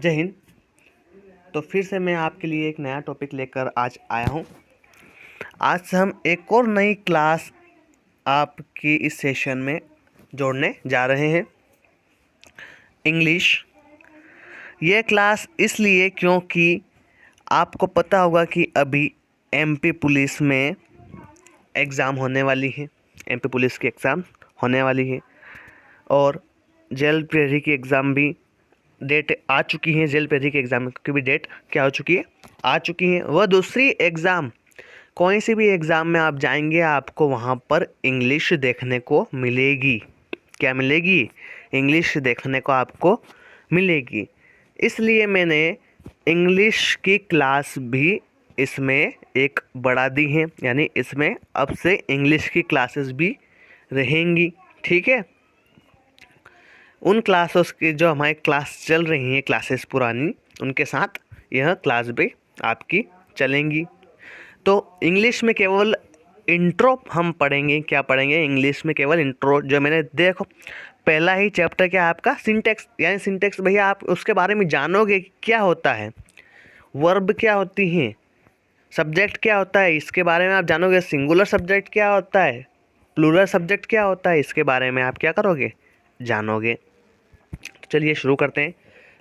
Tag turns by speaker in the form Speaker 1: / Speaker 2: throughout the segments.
Speaker 1: जय हिंद। तो फिर से मैं आपके लिए एक नया टॉपिक लेकर आज आया हूँ। आज हम एक और नई क्लास आपकी इस सेशन में जोड़ने जा रहे हैं, इंग्लिश। ये क्लास इसलिए क्योंकि आपको पता होगा कि अभी एमपी पुलिस में एग्ज़ाम होने वाली है, एमपी पुलिस की एग्ज़ाम होने वाली है और जेल प्रहरी की एग्ज़ाम भी डेट आ चुकी है। जेल प्रहरी के एग्ज़ाम की भी डेट क्या हो चुकी है, आ चुकी है। वह दूसरी एग्ज़ाम, कोई सी भी एग्ज़ाम में आप जाएंगे आपको वहाँ पर इंग्लिश देखने को मिलेगी। क्या मिलेगी? इंग्लिश देखने को आपको मिलेगी। इसलिए मैंने इंग्लिश की क्लास भी इसमें एक बढ़ा दी है, यानी इसमें अब से इंग्लिश की क्लासेस भी रहेंगी। ठीक है। उन क्लासेस की जो हमारी क्लास चल रही हैं, क्लासेस पुरानी, उनके साथ यह क्लास भी आपकी चलेंगी। तो इंग्लिश में केवल इंट्रो हम पढ़ेंगे। क्या पढ़ेंगे? इंग्लिश में केवल इंट्रो। जो मैंने देखो पहला ही चैप्टर क्या है आपका, सिंटेक्स। यानी सिंटेक्स भैया आप उसके बारे में जानोगे क्या होता है, वर्ब क्या होती हैं, सब्जेक्ट क्या होता है, इसके बारे में आप जानोगे। सिंगुलर सब्जेक्ट क्या होता है, प्लूरल सब्जेक्ट क्या होता है, इसके बारे में आप क्या करोगे, जानोगे। चलिए शुरू करते हैं।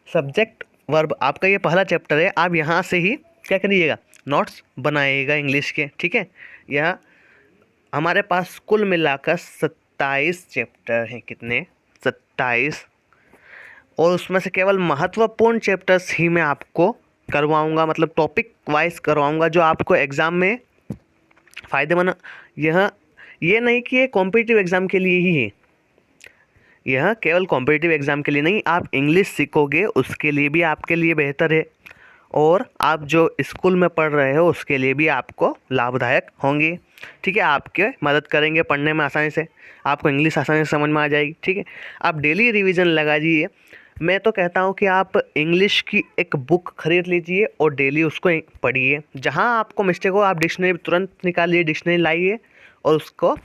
Speaker 1: सब्जेक्ट वर्ब आपका ये पहला चैप्टर है। आप यहाँ से ही क्या करिएगा, नोट्स बनाइएगा इंग्लिश के। ठीक है। यह हमारे पास कुल मिलाकर 27 चैप्टर हैं। कितने? 27। और उसमें से केवल महत्वपूर्ण चैप्टर्स ही मैं आपको करवाऊंगा, मतलब टॉपिक वाइज करवाऊंगा, जो आपको एग्ज़ाम में फ़ायदेमंद। ये नहीं कि ये कॉम्पिटिटिव एग्ज़ाम के लिए ही है, यह केवल कॉम्पिटिटिव एग्ज़ाम के लिए नहीं, आप इंग्लिश सीखोगे उसके लिए भी आपके लिए बेहतर है, और आप जो स्कूल में पढ़ रहे हो उसके लिए भी आपको लाभदायक होंगे। ठीक है। आपके मदद करेंगे पढ़ने में, आसानी से आपको इंग्लिश आसानी से समझ में आ जाएगी। ठीक है। आप डेली रिवीजन लगा दीजिए। मैं तो कहता हूँ कि आप इंग्लिश की एक बुक खरीद लीजिए और डेली उसको पढ़िए। जहाँ आपको मिस्टेक हो आप डिक्शनरी तुरंत निकालिए, डिक्शनरी लाइए और उसको,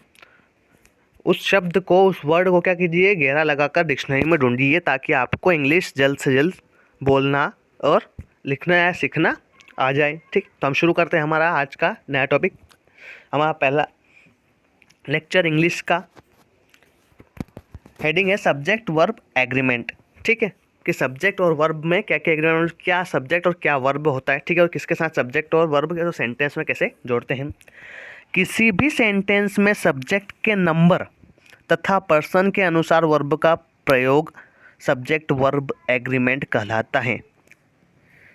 Speaker 1: उस शब्द को, उस वर्ड को क्या कीजिए, घेरा लगाकर डिक्शनरी में ढूंढिए, ताकि आपको इंग्लिश जल्द से जल्द बोलना और लिखना या सीखना आ जाए। ठीक। तो हम शुरू करते हैं हमारा आज का नया टॉपिक। हमारा पहला लेक्चर इंग्लिश का हेडिंग है सब्जेक्ट वर्ब एग्रीमेंट। ठीक है। कि सब्जेक्ट और वर्ब में क्या क्या एग्रीमेंट, क्या सब्जेक्ट और क्या वर्ब होता है। ठीक है। और किसके साथ सब्जेक्ट और वर्ब के सेंटेंस में कैसे जोड़ते हैं। किसी भी सेंटेंस में सब्जेक्ट के नंबर तथा पर्सन के अनुसार वर्ब का प्रयोग सब्जेक्ट वर्ब एग्रीमेंट कहलाता है।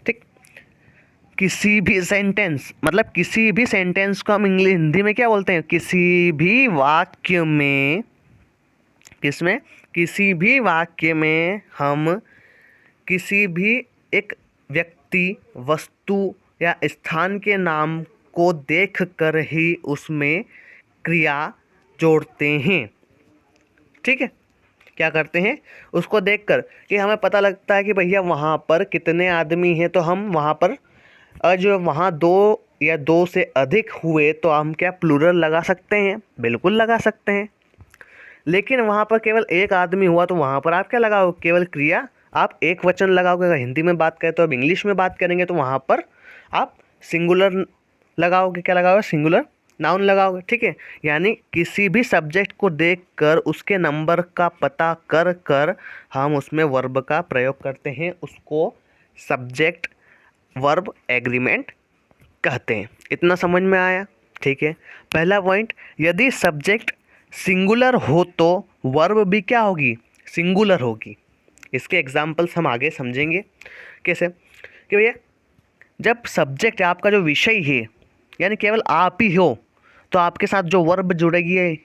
Speaker 1: ठीक। किसी भी सेंटेंस, मतलब किसी भी सेंटेंस को हम इंग्लिश हिंदी में क्या बोलते हैं, किसी भी वाक्य में, किसमें, किसी भी वाक्य में हम किसी भी एक व्यक्ति, वस्तु या स्थान के नाम को देख कर ही उसमें क्रिया जोड़ते हैं। ठीक है। क्या करते हैं, उसको देखकर कि हमें पता लगता है कि भैया वहाँ पर कितने आदमी हैं, तो हम वहाँ पर जो वहाँ दो या दो से अधिक हुए तो हम क्या प्लूरल लगा सकते हैं, बिल्कुल लगा सकते हैं। लेकिन वहाँ पर केवल एक आदमी हुआ तो वहाँ पर आप क्या लगाओगे, केवल क्रिया, आप एक वचन लगाओगे। अगर हिंदी में बात करें तो अब इंग्लिश में बात करेंगे तो वहाँ पर आप सिंगुलर लगाओगे। क्या लगाओगे? सिंगुलर नाउन लगाओगे। ठीक है। यानी किसी भी सब्जेक्ट को देखकर उसके नंबर का पता कर कर हम उसमें वर्ब का प्रयोग करते हैं, उसको सब्जेक्ट वर्ब एग्रीमेंट कहते हैं। इतना समझ में आया? ठीक है। पहला पॉइंट, यदि सब्जेक्ट सिंगुलर हो तो वर्ब भी क्या होगी, सिंगुलर होगी। इसके एग्जाम्पल्स हम आगे समझेंगे कैसे। कि भैया जब सब्जेक्ट आपका जो विषय है, यानी केवल आप ही हो, तो आपके साथ जो वर्ब जुड़ेगी,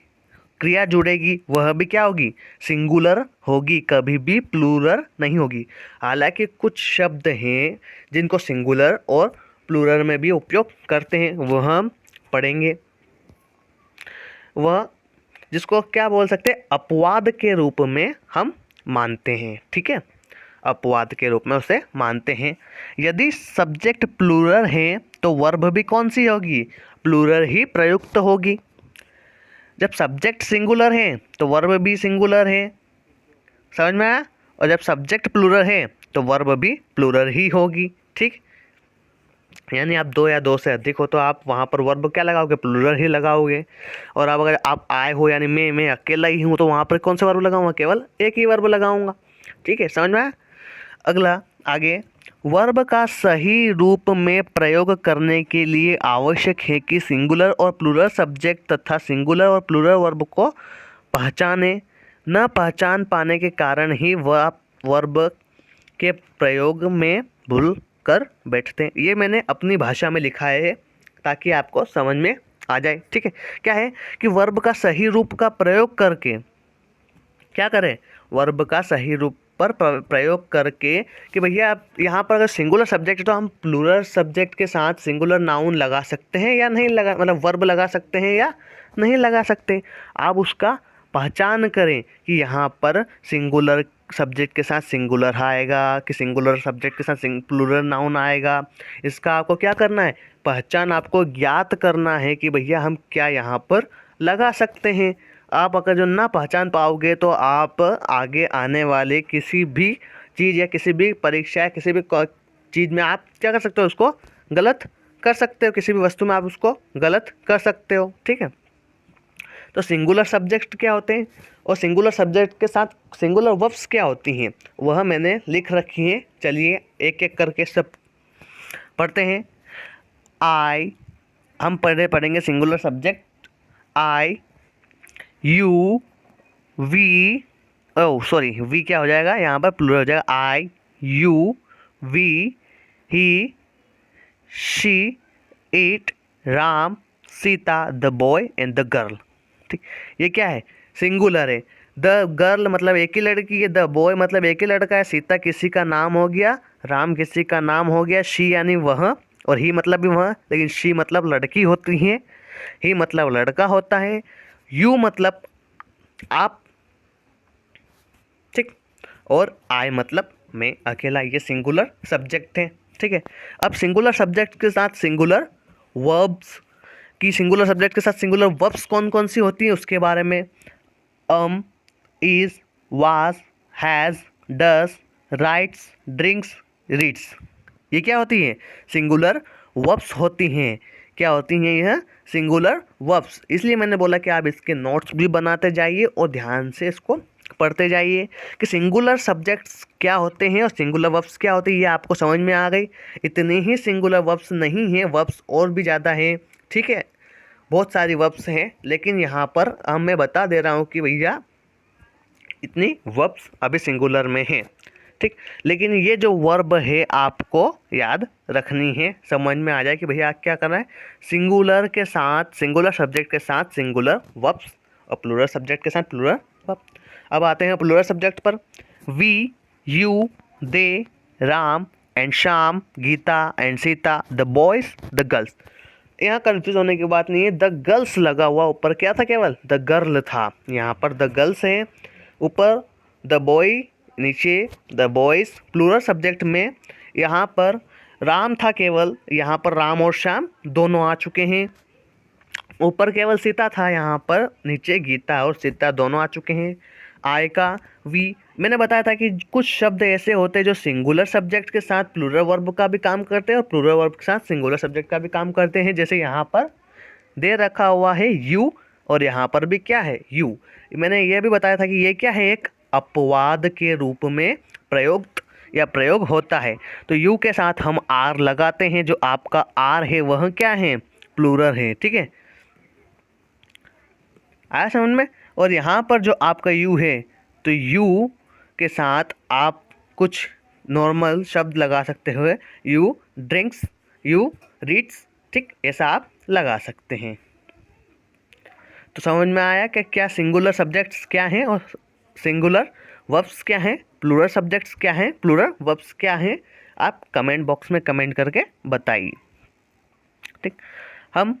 Speaker 1: क्रिया जुड़ेगी, वह भी क्या होगी, सिंगुलर होगी, कभी भी प्लूरल नहीं होगी। हालांकि कुछ शब्द हैं जिनको सिंगुलर और प्लूरल में भी उपयोग करते हैं, वह हम पढ़ेंगे। वह जिसको क्या बोल सकते हैं, अपवाद के रूप में हम मानते हैं। ठीक है। अपवाद के रूप में उसे मानते हैं। यदि सब्जेक्ट प्लूरल है तो वर्ब भी कौन सी होगी, प्लूरल ही प्रयुक्त होगी। जब सब्जेक्ट सिंगुलर है तो वर्ब भी सिंगुलर है। समझ में आया? और जब सब्जेक्ट प्लूरल है तो वर्ब भी प्लूरल ही होगी। ठीक, यानी आप दो या दो से अधिक हो तो आप वहाँ पर वर्ब क्या लगाओगे, प्लूरल ही लगाओगे। और अब अगर आप आए हो यानी मैं अकेला ही हूँ तो वहाँ पर कौन सा वर्ब लगाऊंगा, केवल एक ही वर्ब लगाऊंगा। ठीक है, समझ में आया। अगला आगे, वर्ब का सही रूप में प्रयोग करने के लिए आवश्यक है कि सिंगुलर और प्लूरल सब्जेक्ट तथा सिंगुलर और प्लूरल वर्ब को पहचाने। न पहचान पाने के कारण ही वर्ब के प्रयोग में भूल कर बैठते हैं। ये मैंने अपनी भाषा में लिखा है ताकि आपको समझ में आ जाए। ठीक है, क्या है कि वर्ब का सही रूप का प्रयोग करके क्या करें, वर्ब का सही रूप पर प्रयोग करके कि भैया आप यहाँ पर अगर सिंगुलर सब्जेक्ट है तो हम प्लूरल सब्जेक्ट के साथ सिंगुलर नाउन लगा सकते हैं या नहीं लगा, मतलब वर्ब लगा सकते हैं या नहीं लगा सकते। आप उसका पहचान करें कि यहाँ पर सिंगुलर सब्जेक्ट के साथ सिंगुलर आएगा कि सिंगुलर सब्जेक्ट के साथ प्लूरल नाउन आएगा। इसका आपको क्या करना है, पहचान आपको ज्ञात करना है कि भैया हम क्या यहाँ पर लगा सकते हैं। आप अगर जो ना पहचान पाओगे तो आप आगे आने वाले किसी भी चीज़ या किसी भी परीक्षा या किसी भी चीज़ में आप क्या कर सकते हो, उसको गलत कर सकते हो। किसी भी वस्तु में आप उसको गलत कर सकते हो। ठीक है, तो सिंगुलर सब्जेक्ट क्या होते हैं और सिंगुलर सब्जेक्ट के साथ सिंगुलर वर्ब्स क्या होती हैं वह मैंने लिख रखी है। चलिए एक एक करके सब पढ़ते हैं। हम पढ़ेंगे singular subject I, you, we, we क्या हो जाएगा यहाँ पर, प्लूरल हो जाएगा। I, you, we, he, she, it, Ram, Sita, the boy and the girl. ठीक, ये क्या है, सिंगुलर है। द गर्ल मतलब एक ही लड़की है, द बॉय मतलब एक ही लड़का है, सीता किसी का नाम हो गया, राम किसी का नाम हो गया, शी यानी वह, और ही मतलब भी वह, लेकिन शी मतलब लड़की होती है, ही मतलब लड़का होता है, यू मतलब आप। ठीक, और आई मतलब मैं अकेला। ये सिंगुलर सब्जेक्ट है। ठीक है, अब सिंगुलर सब्जेक्ट के साथ सिंगुलर वर्ब्स की, सिंगुलर सब्जेक्ट के साथ सिंगुलर वर्ब्स कौन कौन सी होती हैं उसके बारे में। Is, was, has, does, rights, drinks, reads. ये क्या होती हैं, सिंगुलर वर्ब्स होती हैं। क्या होती हैं यह, सिंगुलर वर्ब्स। इसलिए मैंने बोला कि आप इसके नोट्स भी बनाते जाइए और ध्यान से इसको पढ़ते जाइए कि सिंगुलर सब्जेक्ट्स क्या होते हैं और सिंगुलर वर्ब्स क्या होते हैं। ये आपको समझ में आ गई। इतने ही सिंगुलर वर्ब्स नहीं हैं, वर्ब्स और भी ज़्यादा हैं। ठीक है, बहुत सारी वर्ब्स हैं, लेकिन यहाँ पर मैं बता दे रहा हूँ कि भैया इतनी वर्ब्स अभी सिंगुलर में हैं। ठीक, लेकिन ये जो वर्ब है आपको याद रखनी है, समझ में आ जाए कि भैया क्या करना है, सिंगुलर के साथ सिंगुलर सब्जेक्ट के साथ सिंगुलर वर्ब्स और प्लूरल सब्जेक्ट के साथ प्लूरल वर्ब्स। अब आते हैं प्लूरल सब्जेक्ट पर। We, you, they, Ram and Shyam, Geeta and Sita, the boys, the girls. यहाँ कंफ्यूज होने की बात नहीं है, द गर्ल्स लगा हुआ ऊपर क्या था, केवल द गर्ल था। यहाँ पर द गर्ल्स है, ऊपर द बॉय, नीचे द बॉयज़। प्लूरल सब्जेक्ट में यहाँ पर राम था केवल, यहाँ पर राम और श्याम दोनों आ चुके हैं। ऊपर केवल सीता था, यहाँ पर नीचे गीता और सीता दोनों आ चुके हैं। आय का वी, मैंने बताया था कि कुछ शब्द ऐसे होते हैं जो सिंगुलर सब्जेक्ट के साथ प्लूरल वर्ब का भी काम करते हैं और प्लूरल वर्ब के साथ सिंगुलर सब्जेक्ट का भी काम करते हैं। जैसे यहाँ पर दे रखा हुआ है यू और यहाँ पर भी क्या है, यू। मैंने यह भी बताया था कि ये क्या है, एक अपवाद के रूप में प्रयोग होता है। तो यू के साथ हम आर लगाते हैं, जो आपका आर है वह क्या है, प्लूरल है। ठीक है, आया समझ में। और यहाँ पर जो आपका यू है, तो यू के साथ आप कुछ नॉर्मल शब्द लगा सकते हो, यू ड्रिंक्स, यू रीड्स। ठीक, ऐसा आप लगा सकते हैं। तो समझ में आया कि क्या सिंगुलर सब्जेक्ट्स क्या हैं और सिंगुलर वर्ब्स क्या हैं, प्लूरल सब्जेक्ट्स क्या हैं, प्लूरल वर्ब्स क्या हैं। आप कमेंट बॉक्स में कमेंट करके बताइए। ठीक, हम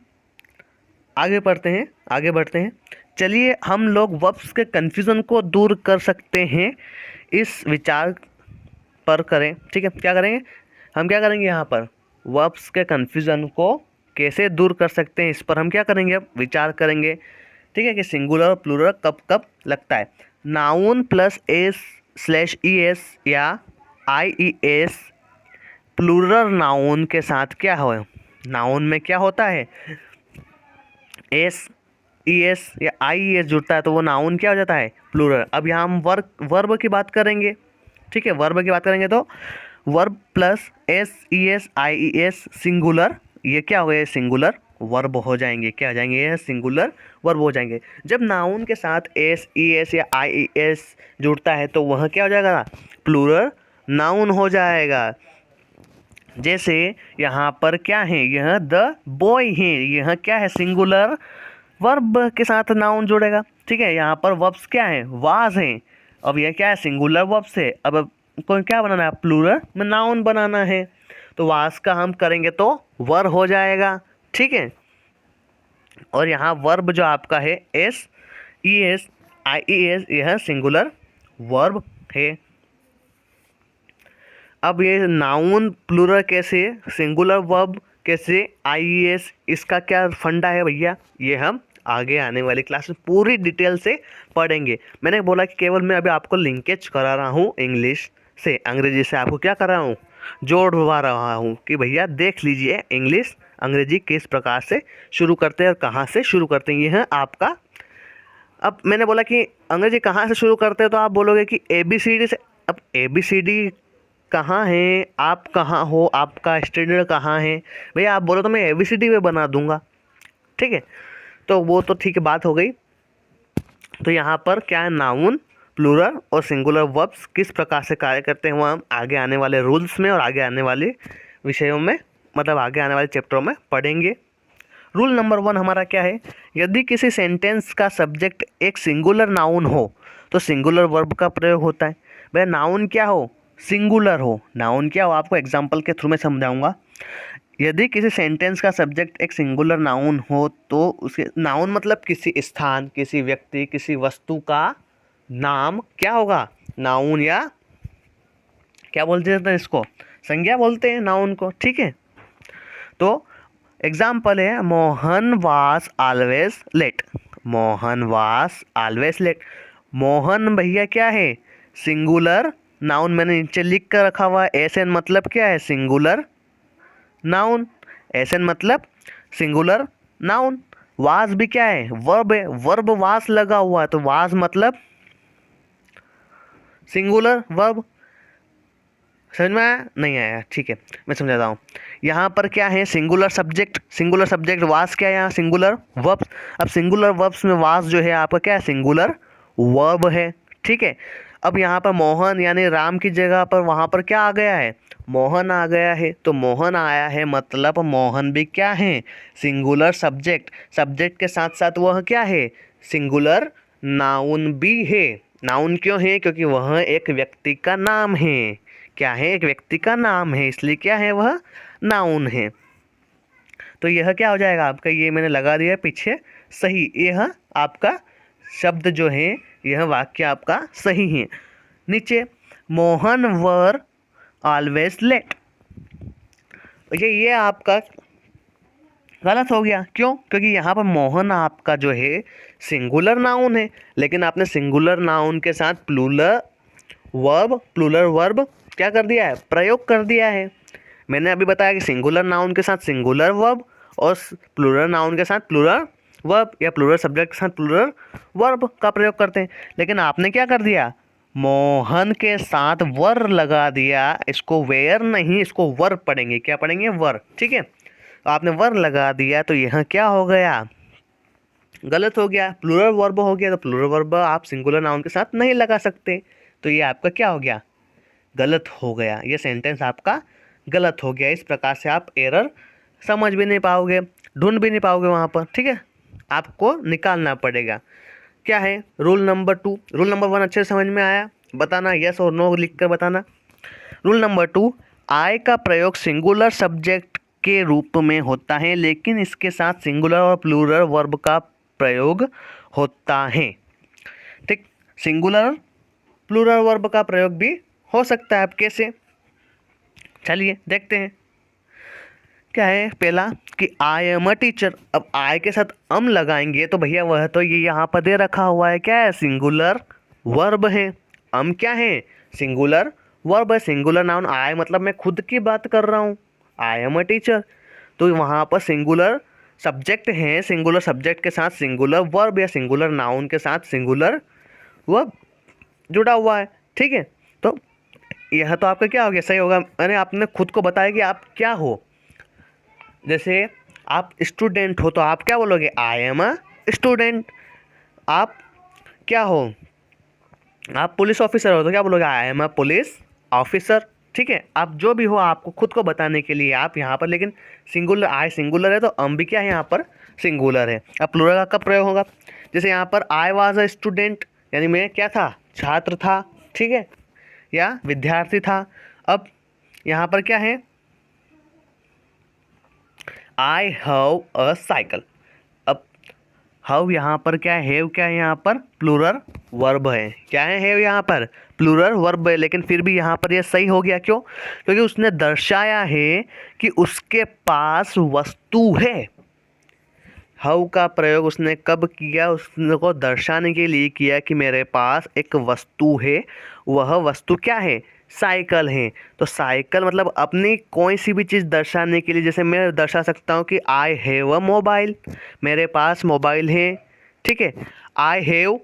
Speaker 1: आगे बढ़ते हैं। चलिए हम लोग वर्ब्स के कन्फ्यूज़न को दूर कर सकते हैं, इस विचार पर करें। ठीक है, क्या करेंगे हम, क्या करेंगे यहाँ पर वर्ब्स के कन्फ्यूज़न को कैसे दूर कर सकते हैं, इस पर हम क्या करेंगे, अब विचार करेंगे। ठीक है, कि सिंगुलर और प्लूरल कब कब लगता है। नाउन प्लस एस/ईएस या IES प्लूरल नाउन के साथ क्या हो, नाउन में क्या होता है, ES या IES जुड़ता है तो वो नाउन क्या हो जाता है, प्लूरल। अब यहाँ हम वर्ब की बात करेंगे, ठीक है, वर्ब की बात करेंगे तो verb plus SES IES singular, ये क्या हो गया, सिंगुलर वर्ब हो जाएंगे, क्या हो जाएंगे, ये सिंगुलर वर्ब हो जाएंगे। जब नाउन के साथ SES या IES जुड़ता है तो वह क्या हो जाएगा, प्लूरल नाउन हो जाएगा। जैसे यहाँ पर क्या है, यह द बॉय है, यह क्या है, सिंगुलर वर्ब के साथ नाउन जुड़ेगा, ठीक है। यहाँ पर वर्ब्स क्या है, वाज है, अब यह क्या है, सिंगुलर वर्ब्स है। अब को क्या बनाना है, प्लूरल में नाउन बनाना है, तो वाज का हम करेंगे तो वर हो जाएगा, ठीक है। और यहाँ वर्ब जो आपका है SES IES, यह सिंगुलर वर्ब है। अब ये नाउन प्लूरल कैसे, सिंगुलर वर्ब कैसे, IES, इसका क्या फंडा है भैया, ये हम आगे आने वाली क्लास में पूरी डिटेल से पढ़ेंगे। मैंने बोला कि केवल मैं अभी आपको लिंकेज करा रहा हूँ इंग्लिश से, अंग्रेजी से आपको क्या कर रहा हूँ, जोड़वा रहा हूँ कि भैया देख लीजिए इंग्लिश अंग्रेजी किस प्रकार से शुरू करते हैं और कहाँ से शुरू करते हैं, ये है आपका। अब मैंने बोला कि अंग्रेजी कहाँ से शुरू करते हैं तो आप बोलोगे कि ABCD से। अब ABCD कहाँ है, आप कहाँ हो, आपका स्टैंडर्ड कहाँ है भैया, आप बोलो तो मैं ABCD में बना दूंगा, ठीक है। तो वो तो ठीक है, बात हो गई। तो यहाँ पर क्या है, नाउन प्लूरल और सिंगुलर वर्ब्स किस प्रकार से कार्य करते हैं वो हम आगे आने वाले रूल्स में और आगे आने वाले विषयों में, मतलब आगे आने वाले चैप्टरों में पढ़ेंगे। रूल नंबर 1 हमारा क्या है, यदि किसी सेंटेंस का सब्जेक्ट एक सिंगुलर नाउन हो तो सिंगुलर वर्ब का प्रयोग होता है। भैया नाउन क्या हो, सिंगुलर हो, नाउन क्या हो, आपको एग्जांपल के थ्रू में समझाऊंगा। यदि किसी सेंटेंस का सब्जेक्ट एक सिंगुलर नाउन हो तो उसके, नाउन मतलब किसी स्थान, किसी व्यक्ति, किसी वस्तु का नाम क्या होगा, नाउन, या क्या बोलते हैं इसको, संज्ञा बोलते हैं नाउन को, ठीक है। तो एग्जाम्पल है, मोहन वास ऑलवेज लेट, मोहन वास ऑलवेज लेट। मोहन भैया क्या है, सिंगुलर नाउन, मैंने नीचे लिख कर रखा हुआ है। SN मतलब क्या है, सिंगुलर नाउन, SN मतलब सिंगुलर नाउन। वास भी क्या है, वर्ब है, वर्ब वास लगा हुआ है तो वास मतलब सिंगुलर वर्ब। समझ में आया, नहीं आया, ठीक है, मैं समझाता हूँ। यहाँ पर क्या है, सिंगुलर सब्जेक्ट, सिंगुलर सब्जेक्ट वास क्या है, यहाँ सिंगुलर वर्ब्स। अब सिंगुलर वर्ब्स में वास जो है आपका क्या है, सिंगुलर वर्ब है, ठीक है। अब यहाँ पर मोहन यानी राम की जगह पर वहाँ पर क्या आ गया है, मोहन आ गया है, तो मोहन आया है मतलब मोहन भी क्या है, सिंगुलर सब्जेक्ट, सब्जेक्ट के साथ साथ वह क्या है, सिंगुलर नाउन भी है। नाउन क्यों है, क्योंकि वह एक व्यक्ति का नाम है, क्या है, एक व्यक्ति का नाम है, इसलिए क्या है, वह नाउन है। तो यह क्या हो जाएगा आपका, ये मैंने लगा दिया पीछे सही, यह आपका शब्द जो है, यह वाक्य आपका सही है। नीचे मोहन वर ऑलवेज लेट, ये आपका गलत हो गया, क्यों, क्योंकि यहाँ पर मोहन आपका जो है सिंगुलर नाउन है, लेकिन आपने सिंगुलर नाउन के साथ प्लूरल वर्ब क्या कर दिया है, प्रयोग कर दिया है। मैंने अभी बताया कि सिंगुलर नाउन के साथ सिंगुलर वर्ब और प्लूरल नाउन के साथ प्लूरल वर्ब या प्लूरल सब्जेक्ट के साथ प्लूरल वर्ब का प्रयोग करते हैं, लेकिन आपने क्या कर दिया, मोहन के साथ वर लगा दिया। इसको वेयर नहीं, इसको वर पढ़ेंगे, क्या पढ़ेंगे, वर, ठीक है। तो आपने वर लगा दिया तो यह क्या हो गया, गलत हो गया, प्लूरल वर्ब हो गया। तो प्लूरल वर्ब आप सिंगुलर नाउन के साथ नहीं लगा सकते, तो ये आपका क्या हो गया, गलत हो गया, ये सेंटेंस आपका गलत हो गया। इस प्रकार से आप एरर समझ भी नहीं पाओगे, ढूंढ भी नहीं पाओगे वहाँ पर, ठीक है, आपको निकालना पड़ेगा। क्या है रूल नंबर 2, रूल नंबर 1 अच्छे से समझ में आया, बताना यस और नो लिख कर बताना। रूल नंबर 2, आई का प्रयोग सिंगुलर सब्जेक्ट के रूप में होता है, लेकिन इसके साथ सिंगुलर और प्लूरल वर्ब का प्रयोग होता है, ठीक। सिंगुलर प्लूरल वर्ब का प्रयोग भी हो सकता है, अब कैसे, चलिए देखते हैं। क्या है, पहला कि आई एम अ टीचर। अब आई के साथ अम लगाएंगे तो भैया वह तो ये यहाँ पर दे रखा हुआ है, क्या है, सिंगुलर वर्ब है। अम क्या है, सिंगुलर वर्ब है सिंगुलर नाउन, आई मतलब मैं खुद की बात कर रहा हूँ, आई एम अ टीचर। तो वहाँ पर सिंगुलर सब्जेक्ट है, सिंगुलर सब्जेक्ट के साथ सिंगुलर वर्ब या सिंगुलर नाउन के साथ सिंगुलर वर्ब जुड़ा हुआ है। ठीक है, तो यह तो आपका क्या हो गया, सही होगा। मैंने आपने खुद को बताया कि आप क्या हो। जैसे आप स्टूडेंट हो तो आप क्या बोलोगे, आई एम अ स्टूडेंट। आप क्या हो, आप पुलिस ऑफिसर हो तो क्या बोलोगे, I am a police officer. ठीक है, आप जो भी हो आपको खुद को बताने के लिए आप यहाँ पर, लेकिन सिंगुलर, आई सिंगुलर है तो अम भी क्या है यहाँ पर सिंगुलर है। अब प्लूरल का कब प्रयोग होगा, जैसे यहाँ पर आई वाज अ स्टूडेंट यानी मैं क्या था, छात्र था। ठीक है, या विद्यार्थी था। अब यहाँ पर क्या है, आई हैव अ साइकिल। अब हैव यहाँ पर क्या है, हैव क्या है यहाँ पर प्लूरल वर्ब है। क्या है हैव यहाँ पर प्लूरल वर्ब है, लेकिन फिर भी यहाँ पर यह सही हो गया। क्यों, क्योंकि उसने दर्शाया है कि उसके पास वस्तु है। हैव का प्रयोग उसने कब किया, उसको दर्शाने के लिए किया कि मेरे पास एक वस्तु है। वह वस्तु क्या है, साइकिल है। तो साइकिल मतलब अपनी कोई सी भी चीज़ दर्शाने के लिए, जैसे मैं दर्शा सकता हूँ कि आई हैव अ मोबाइल, मेरे पास मोबाइल है। ठीक है, आई हैव,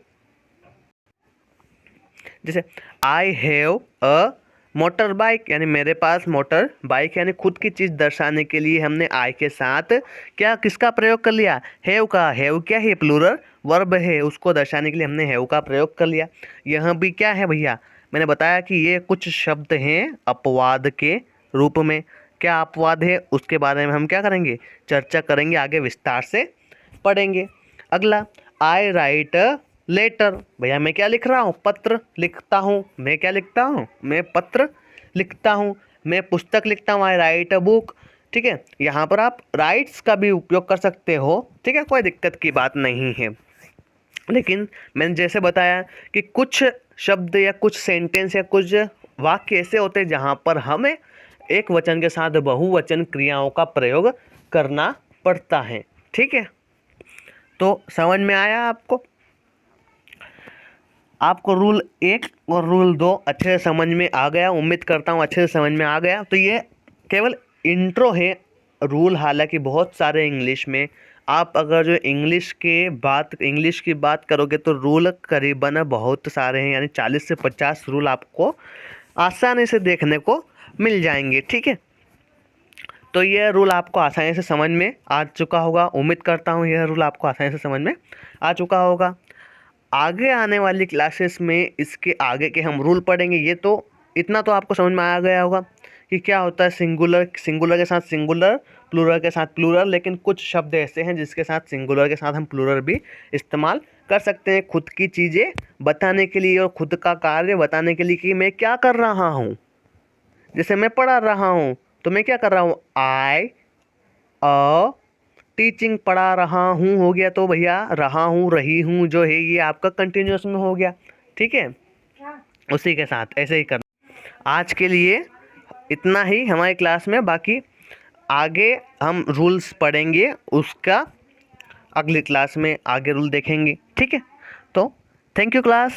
Speaker 1: जैसे I have a motor bike यानी मेरे पास मोटर बाइक, यानी खुद की चीज़ दर्शाने के लिए हमने आई के साथ क्या किसका प्रयोग कर लिया, हैव का। हैव क्या है प्लूरल वर्ब है, उसको दर्शाने के लिए हमने हैव का प्रयोग कर लिया। यह भी क्या है भैया, मैंने बताया कि ये कुछ शब्द हैं अपवाद के रूप में। क्या अपवाद है उसके बारे में हम क्या करेंगे, चर्चा करेंगे, आगे विस्तार से पढ़ेंगे। अगला, आई राइट लेटर, भैया मैं क्या लिख रहा हूँ, पत्र लिखता हूँ। मैं क्या लिखता हूँ, मैं पत्र लिखता हूँ। मैं पुस्तक लिखता हूँ, आई राइट अ बुक। ठीक है, यहाँ पर आप राइट्स का भी उपयोग कर सकते हो। ठीक है, कोई दिक्कत की बात नहीं है। लेकिन मैंने जैसे बताया कि कुछ शब्द या कुछ सेंटेंस या कुछ वाक्य ऐसे होते हैं जहाँ पर हमें एक वचन के साथ बहुवचन क्रियाओं का प्रयोग करना पड़ता है। ठीक है, तो समझ में आया आपको। आपको रूल 1 और रूल 2 अच्छे से समझ में आ गया, उम्मीद करता हूँ अच्छे से समझ में आ गया। तो ये केवल इंट्रो है। रूल हालांकि बहुत सारे इंग्लिश में, आप अगर जो इंग्लिश की बात करोगे तो रूल करीबन बहुत सारे हैं, यानी 40 से 50 रूल आपको आसानी से देखने को मिल जाएंगे। ठीक है, तो यह रूल आपको आसानी से समझ में आ चुका होगा। उम्मीद करता हूँ यह रूल आपको आसानी से समझ में आ चुका होगा। आगे आने वाली क्लासेस में इसके आगे के हम रूल पढ़ेंगे। ये तो इतना तो आपको समझ में आ गया होगा कि क्या होता है सिंगुलर के साथ सिंगुलर, प्लूरल के साथ प्लूरल। लेकिन कुछ शब्द ऐसे हैं जिसके साथ सिंगुलर के साथ हम प्लूरल भी इस्तेमाल कर सकते हैं खुद की चीज़ें बताने के लिए और खुद का कार्य बताने के लिए कि मैं क्या कर रहा हूँ। जैसे मैं पढ़ा रहा हूँ तो मैं क्या कर रहा हूँ, आई अ टीचिंग पढ़ा रहा हूँ हो गया। तो भैया रहा हूँ, रही हूँ जो है ये आपका कंटिन्यूस में हो गया। ठीक है, उसी के साथ ऐसे ही करना। आज के लिए इतना ही हमारी क्लास में, बाकी आगे हम रूल्स पढ़ेंगे, उसका अगली क्लास में आगे रूल देखेंगे। ठीक है, तो थैंक यू क्लास।